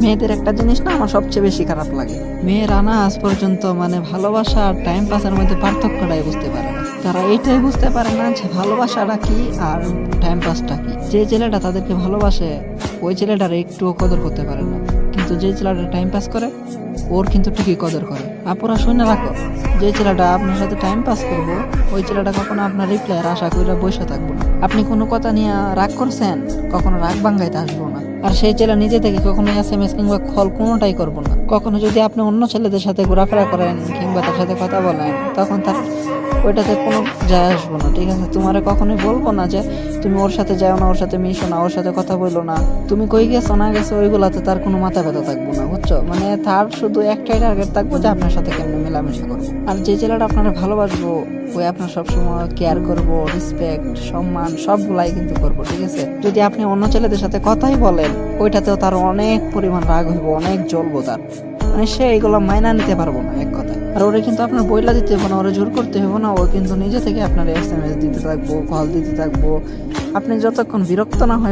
মেয়েদের একটা জিনিস না আমার সবচেয়ে বেশি খারাপ লাগে, মেয়েরা না আজ পর্যন্ত মানে ভালোবাসা আর টাইম পাসের মধ্যে পার্থক্যটাই বুঝতে পারে না। তারা এইটাই বুঝতে পারে না যে ভালোবাসাটা কি আর টাইম পাসটা কি। যে ছেলেটা তাদেরকে ভালোবাসে ওই ছেলেটার একটুও কদর করতে পারে না, কিন্তু যে ছেলেটা টাইম পাস করে ওর কিন্তু ঠিকই কদর করে। আপুরা শুনে রাখো, যে ছেলেটা আপনার সাথে টাইম পাস করবো ওই ছেলেটা কখনো আপনার রিপ্লাইয়ের আশা করে বসে থাকবো না। আপনি কোনো কথা নিয়ে রাগ করছেন, কখনো রাগ ভাঙ্গাইতে আসবো না। আর সেই ছেলে নিজে থেকে কখনো SMS কিংবা কল কোনোটাই করবো না। কখনো যদি আপনি অন্য ছেলেদের সাথে ঘোরাফেরা করেন কিংবা তার সাথে কথা বলেন, তখন তার ওইটাতে কোনো যায় আসবো না, ঠিক আছে? তোমারে কখনোই বলবো না যে তুমি ওর সাথে যাও না, ওর সাথে মিশো না, ওর সাথে কথা বললো না, তুমি কই গেছো না গেছো ওইগুলাতে তার কোনো মাথা ব্যথা থাকবো না, বুঝছো? মানে তার শুধু একটাই টার্গেট থাকবো যে আপনার সাথে কেমন মেলামেশা করবো। আর যে ছেলেটা আপনারা ভালোবাসবো ওই আপনার সবসময় কেয়ার করবো, রেসপেক্ট, সম্মান সবগুলাই কিন্তু করবো, ঠিক আছে? যদি আপনি অন্য ছেলেদের সাথে কথাই বলেন ওইটাতেও তার অনেক পরিমাণ রাগ হইব, অনেক জ্বলবো তার, মানে সে এইগুলো মাইনা নিতে পারবো না এক কথায়। আর ওরে কিন্তু আপনার বইলা দিতে হবে না, ওরে জোর করতে হবে না, ও কিন্তু নিজে থেকে আপনার SMS দিতে থাকবো, কল দিতে থাকবো। আপনি যতক্ষণ বিরক্ত না হয়